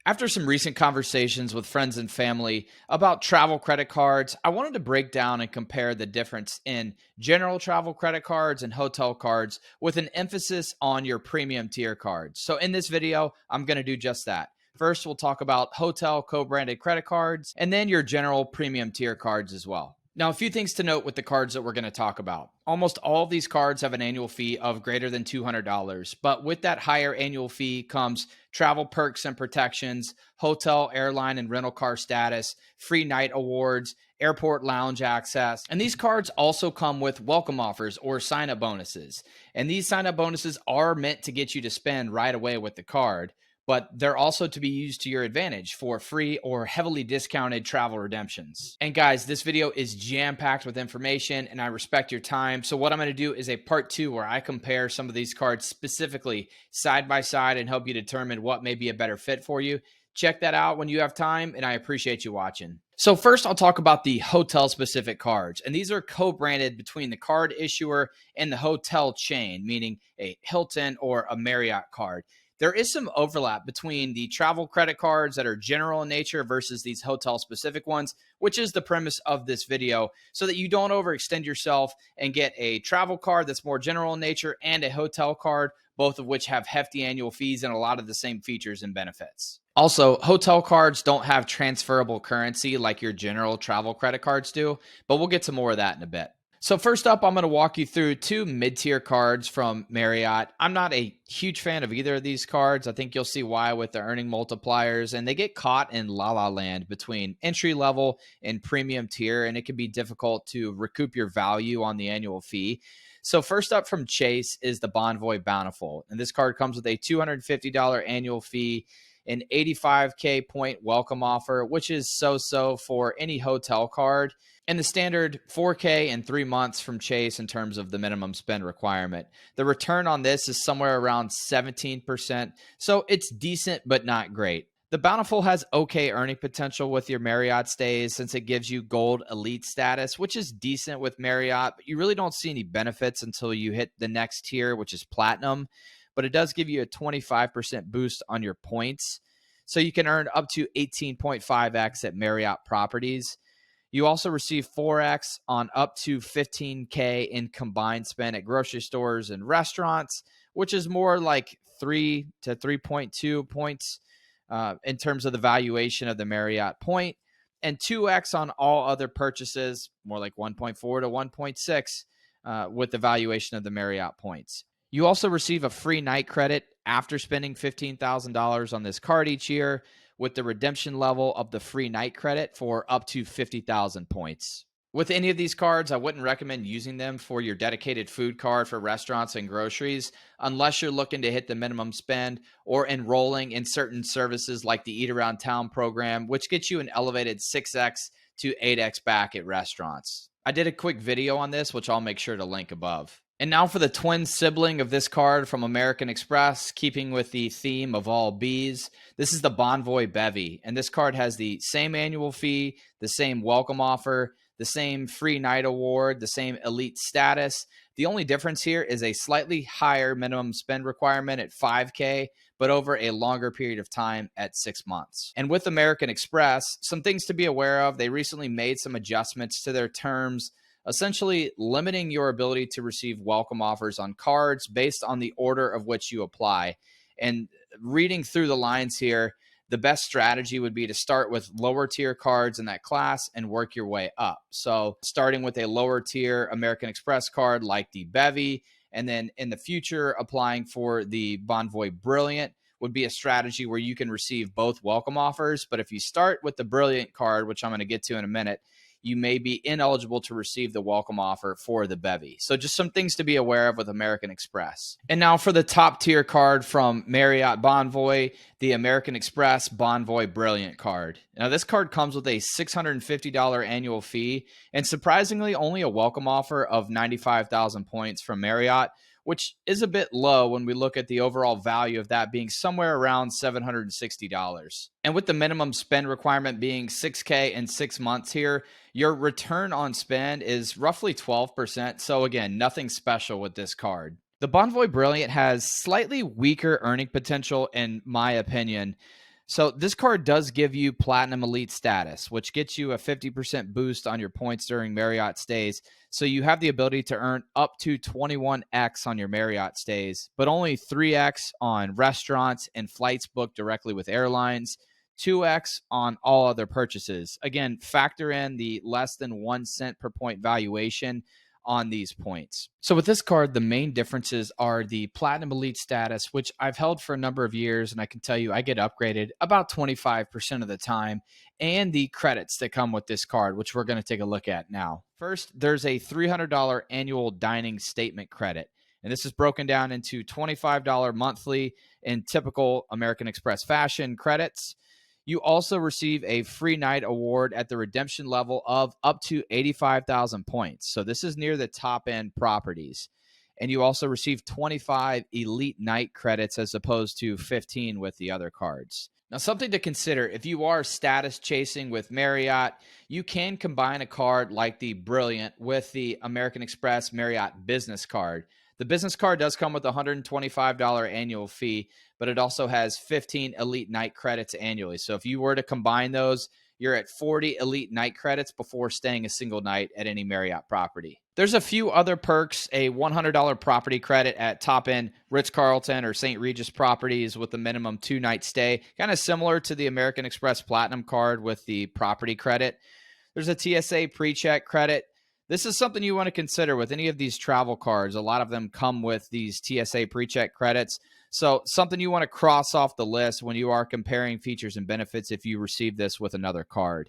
After some recent conversations with friends and family about travel credit cards, I wanted to break down and compare the difference in general travel credit cards and hotel cards with an emphasis on your premium tier cards. So in this video, I'm going to do just that. First, we'll talk about hotel co-branded credit cards and then your general premium tier cards as well. Now, a few things to note with the cards that we're going to talk about. Almost all of these cards have an annual fee of greater than $200, but with that higher annual fee comes travel perks and protections, hotel, airline, and rental car status, free night awards, airport lounge access. And these cards also come with welcome offers or sign-up bonuses. And these sign-up bonuses are meant to get you to spend right away with the card, but they're also to be used to your advantage for free or heavily discounted travel redemptions. And guys, this video is jam-packed with information and I respect your time. So what I'm going to do is a part 2 where I compare some of these cards specifically side by side and help you determine what may be a better fit for you. Check that out when you have time, and I appreciate you watching. So first, I'll talk about the hotel-specific cards, and these are co-branded between the card issuer and the hotel chain, meaning a Hilton or a Marriott card. There is some overlap between the travel credit cards that are general in nature versus these hotel-specific ones, which is the premise of this video, so that you don't overextend yourself and get a travel card that's more general in nature and a hotel card, both of which have hefty annual fees and a lot of the same features and benefits. Also, hotel cards don't have transferable currency like your general travel credit cards do, but we'll get to more of that in a bit. So first up, I'm going to walk you through 2 mid-tier cards from Marriott. I'm not a huge fan of either of these cards. I think you'll see why with the earning multipliers, and they get caught in la-la land between entry level and premium tier, and it can be difficult to recoup your value on the annual fee. So first up from Chase is the Bonvoy Bountiful, and this card comes with a $250 annual fee, an 85K point welcome offer, which is so-so for any hotel card, and the standard 4K in 3 months from Chase in terms of the minimum spend requirement. The return on this is somewhere around 17%, so it's decent but not great. The Bountiful has okay earning potential with your Marriott stays since it gives you gold elite status, which is decent with Marriott, but you really don't see any benefits until you hit the next tier, which is Platinum. But it does give you a 25% boost on your points, so you can earn up to 18.5x at Marriott properties. You also receive 4x on up to 15K in combined spend at grocery stores and restaurants, which is more like 3 to 3.2 points in terms of the valuation of the Marriott point, and 2x on all other purchases, more like 1.4 to 1.6 with the valuation of the Marriott points. You also receive a free night credit after spending $15,000 on this card each year, with the redemption level of the free night credit for up to 50,000 points. With any of these cards, I wouldn't recommend using them for your dedicated food card for restaurants and groceries unless you're looking to hit the minimum spend or enrolling in certain services like the Eat Around Town program, which gets you an elevated 6x to 8x back at restaurants. I did a quick video on this, which I'll make sure to link above. And now for the twin sibling of this card from American Express, keeping with the theme of all B's. This is the Bonvoy Bevy, and this card has the same annual fee, the same welcome offer, the same free night award, the same elite status. The only difference here is a slightly higher minimum spend requirement at 5K, but over a longer period of time at 6 months. And with American Express, some things to be aware of. They recently made some adjustments to their terms, essentially limiting your ability to receive welcome offers on cards based on the order of which you apply. And reading through the lines here, the best strategy would be to start with lower tier cards in that class and work your way up. So starting with a lower tier American Express card like the Bevy, and then in the future applying for the Bonvoy Brilliant would be a strategy where you can receive both welcome offers. But if you start with the Brilliant card, which I'm going to get to in a minute, you may be ineligible to receive the welcome offer for the Bevy. So just some things to be aware of with American Express. And now for the top tier card from Marriott Bonvoy, the American Express Bonvoy Brilliant card. Now this card comes with a $650 annual fee and surprisingly only a welcome offer of 95,000 points from Marriott, which is a bit low when we look at the overall value of that being somewhere around $760. And with the minimum spend requirement being 6K in 6 months here, your return on spend is roughly 12%. So again, nothing special with this card. The Bonvoy Brilliant has slightly weaker earning potential in my opinion. So this card does give you Platinum Elite status, which gets you a 50% boost on your points during Marriott stays. So you have the ability to earn up to 21x on your Marriott stays, but only 3x on restaurants and flights booked directly with airlines, 2x on all other purchases. Again, factor in the less than 1 cent per point valuation on these points. So with this card, the main differences are the Platinum Elite status, which I've held for a number of years, and I can tell you I get upgraded about 25% of the time, and the credits that come with this card, which we're going to take a look at now. First, there's a $300 annual dining statement credit, and this is broken down into $25 monthly in typical American Express fashion credits. You also receive a free night award at the redemption level of up to 85,000 points. So this is near the top end properties. And you also receive 25 elite night credits as opposed to 15 with the other cards. Now, something to consider, if you are status chasing with Marriott, you can combine a card like the Brilliant with the American Express Marriott Business Card. The business card does come with a $125 annual fee, but it also has 15 elite night credits annually. So if you were to combine those, you're at 40 elite night credits before staying a single night at any Marriott property. There's a few other perks, a $100 property credit at top-end Ritz-Carlton or St. Regis properties with a minimum 2-night stay, kind of similar to the American Express Platinum card with the property credit. There's a TSA pre-check credit. This is something you want to consider with any of these travel cards. A lot of them come with these TSA pre-check credits. So something you want to cross off the list when you are comparing features and benefits if you receive this with another card.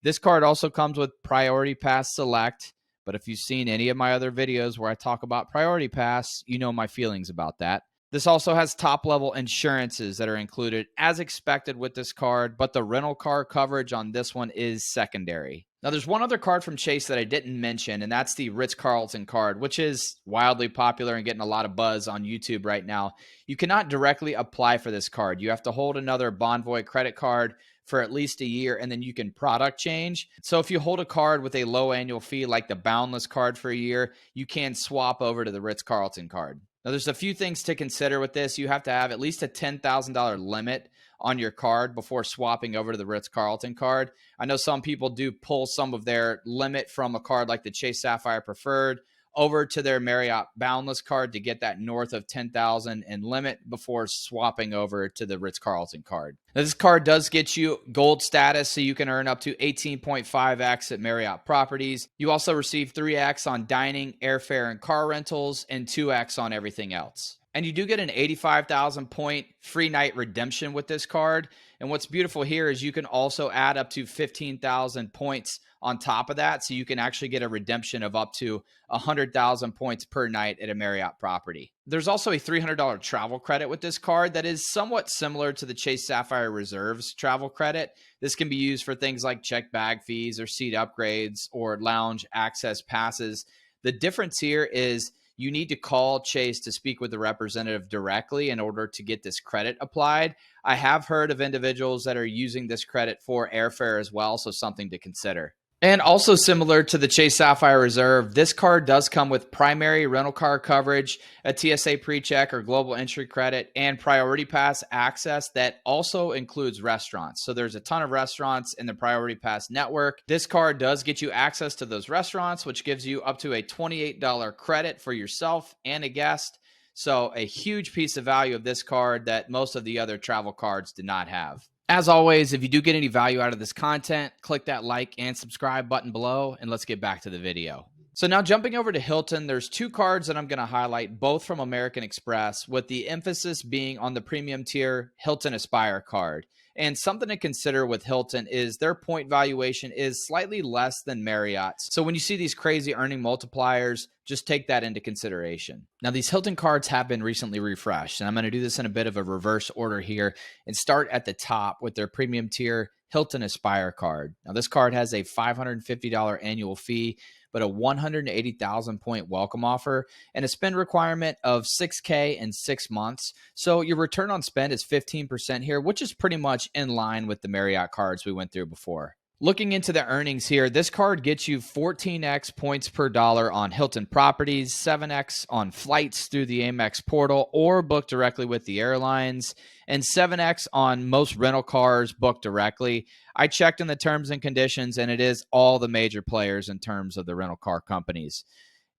This card also comes with Priority Pass Select, but if you've seen any of my other videos where I talk about Priority Pass, you know my feelings about that. This also has top-level insurances that are included as expected with this card, but the rental car coverage on this one is secondary. Now, there's one other card from Chase that I didn't mention, and that's the Ritz-Carlton card, which is wildly popular and getting a lot of buzz on YouTube right now. You cannot directly apply for this card. You have to hold another Bonvoy credit card for at least a year, and then you can product change. So if you hold a card with a low annual fee like the Boundless card for a year, you can swap over to the Ritz-Carlton card. Now, there's a few things to consider with this. You have to have at least a $10,000 limit on your card before swapping over to the Ritz-Carlton card. I know some people do pull some of their limit from a card like the Chase Sapphire Preferred over to their Marriott Boundless card to get that north of $10,000 in limit before swapping over to the Ritz-Carlton card. Now, this card does get you gold status, so you can earn up to 18.5x at Marriott properties. You also receive 3x on dining, airfare, and car rentals, and 2x on everything else. And you do get an 85,000 point free night redemption with this card. And what's beautiful here is you can also add up to 15,000 points on top of that. So you can actually get a redemption of up to 100,000 points per night at a Marriott property. There's also a $300 travel credit with this card that is somewhat similar to the Chase Sapphire Reserves travel credit. This can be used for things like checked bag fees or seat upgrades or lounge access passes. The difference here is you need to call Chase to speak with the representative directly in order to get this credit applied. I have heard of individuals that are using this credit for airfare as well, so something to consider. And also similar to the Chase Sapphire Reserve, this card does come with primary rental car coverage, a TSA pre-check or global entry credit, and Priority Pass access that also includes restaurants. So there's a ton of restaurants in the Priority Pass network. This card does get you access to those restaurants, which gives you up to a $28 credit for yourself and a guest. So a huge piece of value of this card that most of the other travel cards do not have. As always, if you do get any value out of this content, click that like and subscribe button below, and let's get back to the video. So now jumping over to Hilton, there's two cards that I'm going to highlight, both from American Express, with the emphasis being on the premium tier Hilton Aspire card. And something to consider with Hilton is their point valuation is slightly less than Marriott's. So when you see these crazy earning multipliers, just take that into consideration. Now, these Hilton cards have been recently refreshed, and I'm going to do this in a bit of a reverse order here and start at the top with their premium tier Hilton Aspire card. Now, this card has a $550 annual fee, but a 180,000 point welcome offer and a spend requirement of $6K in 6 months. So your return on spend is 15% here, which is pretty much in line with the Marriott cards we went through before. Looking into the earnings here, this card gets you 14x points per dollar on Hilton properties, 7x on flights through the AMEX portal or booked directly with the airlines, and 7x on most rental cars booked directly. I checked in the terms and conditions, and it is all the major players in terms of the rental car companies.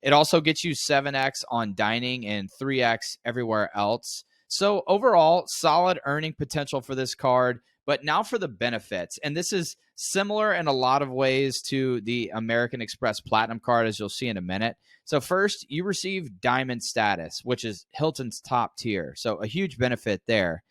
It also gets you 7x on dining and 3x everywhere else. So overall, solid earning potential for this card. But now for the benefits. And this is similar in a lot of ways to the American Express Platinum card, as you'll see in a minute. So first, you receive Diamond status, which is Hilton's top tier. So a huge benefit there.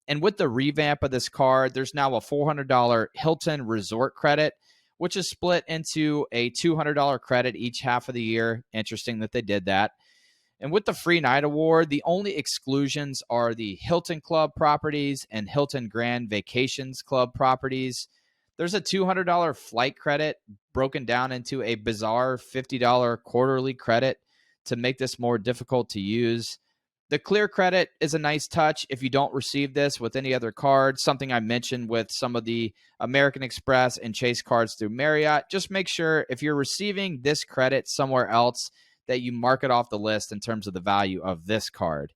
And with the revamp of this card, there's now a $400 Hilton Resort credit, which is split into a $200 credit each half of the year. Interesting that they did that. And with the free night award, the only exclusions are the Hilton Club properties and Hilton Grand Vacations Club properties. There's a $200 flight credit broken down into a bizarre $50 quarterly credit to make this more difficult to use. The clear credit is a nice touch if you don't receive this with any other card, something I mentioned with some of the American Express and Chase cards through Marriott. Just make sure if you're receiving this credit somewhere else that you mark it off the list in terms of the value of this card.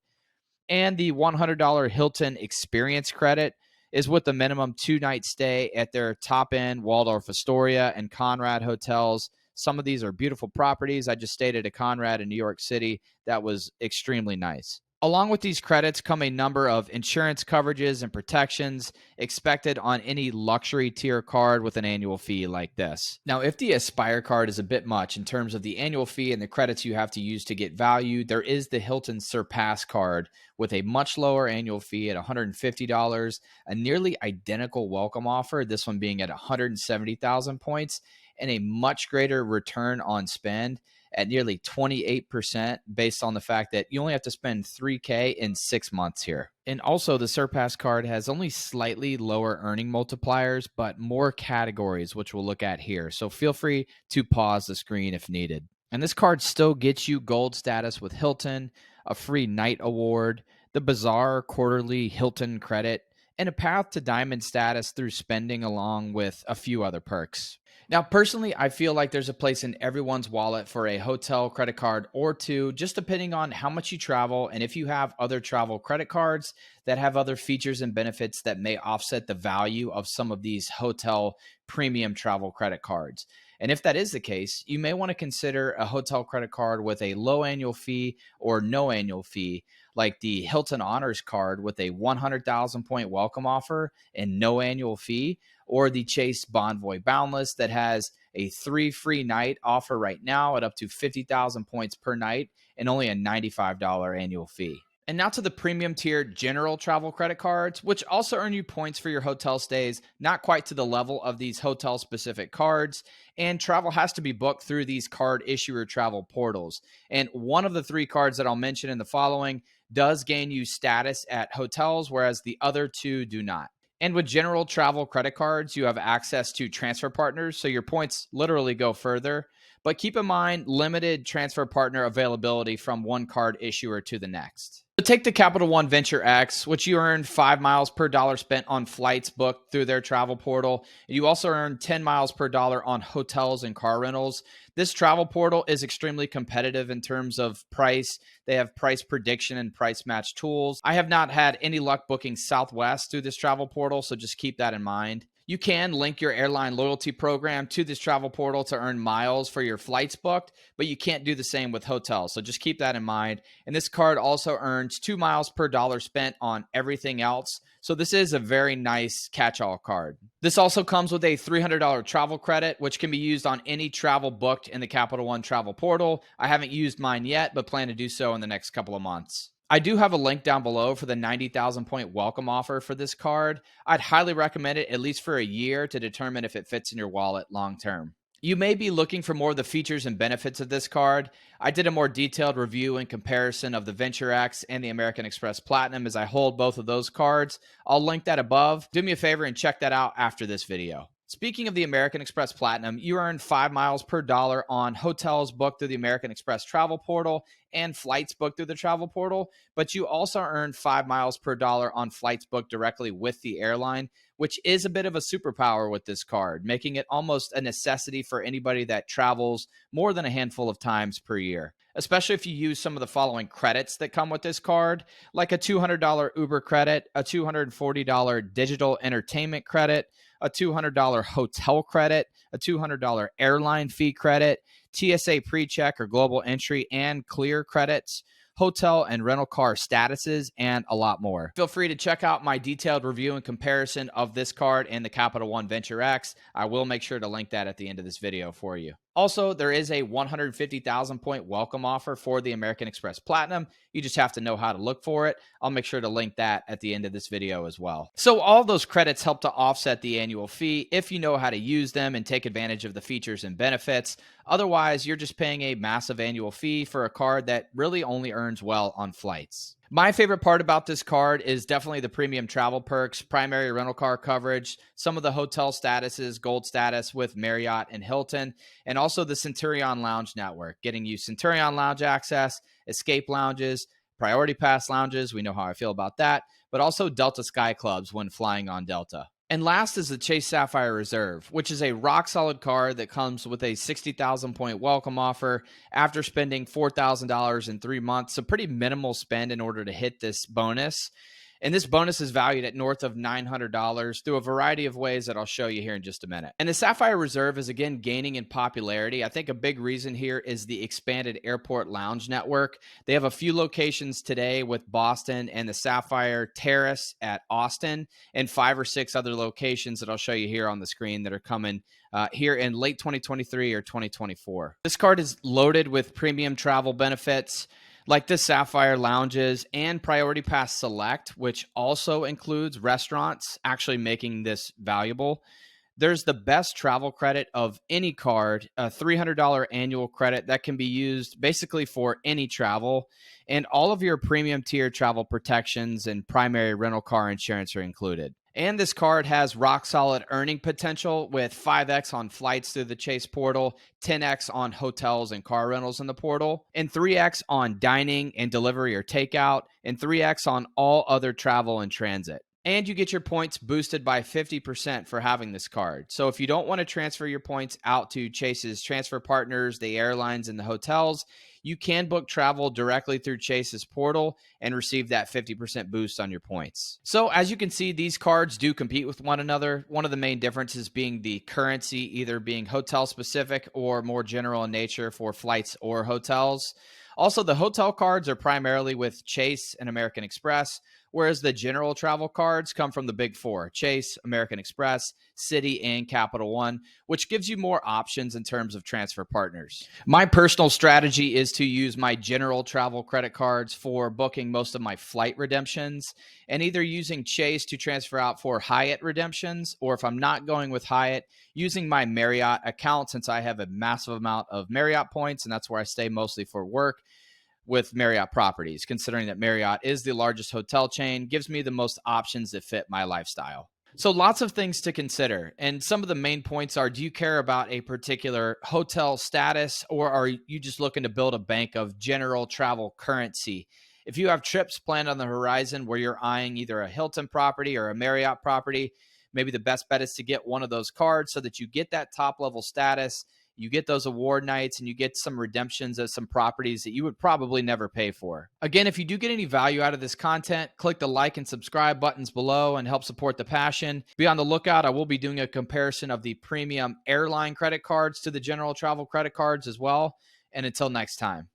And the $100 Hilton Experience credit is with the minimum 2-night stay at their top-end Waldorf Astoria and Conrad hotels. Some of these are beautiful properties. I just stayed at a Conrad in New York City that was extremely nice. Along with these credits come a number of insurance coverages and protections expected on any luxury tier card with an annual fee like this. Now, if the Aspire card is a bit much in terms of the annual fee and the credits you have to use to get value, there is the Hilton Surpass card with a much lower annual fee at $150, a nearly identical welcome offer, this one being at 170,000 points, and a much greater return on spend at nearly 28% based on the fact that you only have to spend $3K in 6 months here. And also the Surpass card has only slightly lower earning multipliers, but more categories, which we'll look at here. So feel free to pause the screen if needed. And this card still gets you gold status with Hilton, a free night award, the bizarre quarterly Hilton credit, and a path to diamond status through spending along with a few other perks. Now, personally, I feel like there's a place in everyone's wallet for a hotel credit card or two, just depending on how much you travel and if you have other travel credit cards that have other features and benefits that may offset the value of some of these hotel premium travel credit cards. And if that is the case, you may want to consider a hotel credit card with a low annual fee or no annual fee, like the Hilton Honors card with a 100,000 point welcome offer and no annual fee, or the Chase Bonvoy Boundless that has a 3 free night offer right now at up to 50,000 points per night and only a $95 annual fee. And now to the premium tier general travel credit cards, which also earn you points for your hotel stays, not quite to the level of these hotel specific cards. And travel has to be booked through these card issuer travel portals. And one of the 3 cards that I'll mention in the following does gain you status at hotels, whereas the other 2 do not. And with general travel credit cards, you have access to transfer partners, so your points literally go further. But keep in mind, limited transfer partner availability from one card issuer to the next. So take the Capital One VentureX, which you earn 5 miles per dollar spent on flights booked through their travel portal. You also earn 10 miles per dollar on hotels and car rentals. This travel portal is extremely competitive in terms of price. They have price prediction and price match tools. I have not had any luck booking Southwest through this travel portal, so just keep that in mind. You can link your airline loyalty program to this travel portal to earn miles for your flights booked, but you can't do the same with hotels. So just keep that in mind. And this card also earns 2 miles per dollar spent on everything else. So this is a very nice catch-all card. This also comes with a $300 travel credit, which can be used on any travel booked in the Capital One travel portal. I haven't used mine yet, but plan to do so in the next couple of months. I do have a link down below for the 90,000 point welcome offer for this card. I'd highly recommend it at least for a year to determine if it fits in your wallet long term. You may be looking for more of the features and benefits of this card. I did a more detailed review and comparison of the VentureX and the American Express Platinum as I hold both of those cards. I'll link that above. Do me a favor and check that out after this video. Speaking of the American Express Platinum, you earn 5 miles per dollar on hotels booked through the American Express travel portal and flights booked through the travel portal, but you also earn 5 miles per dollar on flights booked directly with the airline, which is a bit of a superpower with this card, making it almost a necessity for anybody that travels more than a handful of times per year. Especially if you use some of the following credits that come with this card, like a $200 Uber credit, a $240 digital entertainment credit, a $200 hotel credit, a $200 airline fee credit, TSA PreCheck or global entry and clear credits, hotel and rental car statuses, and a lot more. Feel free to check out my detailed review and comparison of this card and the Capital One VentureX. I will make sure to link that at the end of this video for you. Also, there is a 150,000 point welcome offer for the American Express Platinum. You just have to know how to look for it. I'll make sure to link that at the end of this video as well. So all those credits help to offset the annual fee if you know how to use them and take advantage of the features and benefits. Otherwise, you're just paying a massive annual fee for a card that really only earns well on flights. My favorite part about this card is definitely the premium travel perks, primary rental car coverage, some of the hotel statuses, gold status with Marriott and Hilton, and also the Centurion Lounge network, getting you Centurion Lounge access, escape lounges, priority pass lounges. We know how I feel about that, but also Delta Sky Clubs when flying on Delta. And last is the Chase Sapphire Reserve, which is a rock-solid card that comes with a 60,000 point welcome offer after spending $4,000 in 3 months. So pretty minimal spend in order to hit this bonus. And this bonus is valued at north of $900 through a variety of ways that I'll show you here in just a minute. And the Sapphire Reserve is again gaining in popularity. I think a big reason here is the expanded airport lounge network. They have a few locations today with Boston and the Sapphire Terrace at Austin, and 5 or 6 other locations that I'll show you here on the screen that are coming here in late 2023 or 2024. This card is loaded with premium travel benefits like the Sapphire Lounges and Priority Pass Select, which also includes restaurants, actually making this valuable. There's the best travel credit of any card, a $300 annual credit that can be used basically for any travel. And all of your premium tier travel protections and primary rental car insurance are included. And this card has rock solid earning potential with 5x on flights through the Chase portal, 10x on hotels and car rentals in the portal, and 3x on dining and delivery or takeout, and 3x on all other travel and transit. And you get your points boosted by 50% for having this card. So if you don't want to transfer your points out to Chase's transfer partners, the airlines, and the hotels, you can book travel directly through Chase's portal and receive that 50% boost on your points. So as you can see, these cards do compete with one another. One of the main differences being the currency, either being hotel specific or more general in nature for flights or hotels. Also, the hotel cards are primarily with Chase and American Express, whereas the general travel cards come from the big four: Chase, American Express, Citi, and Capital One, which gives you more options in terms of transfer partners. My personal strategy is to use my general travel credit cards for booking most of my flight redemptions, and either using Chase to transfer out for Hyatt redemptions, or if I'm not going with Hyatt, using my Marriott account, since I have a massive amount of Marriott points, and that's where I stay mostly for work with Marriott properties, considering that Marriott is the largest hotel chain, gives me the most options that fit my lifestyle. So lots of things to consider. And some of the main points are, do you care about a particular hotel status, or are you just looking to build a bank of general travel currency? If you have trips planned on the horizon where you're eyeing either a Hilton property or a Marriott property, maybe the best bet is to get one of those cards so that you get that top level status, you get those award nights, and you get some redemptions of some properties that you would probably never pay for. Again, if you do get any value out of this content, click the like and subscribe buttons below and help support the passion. Be on the lookout. I will be doing a comparison of the premium airline credit cards to the general travel credit cards as well. And until next time.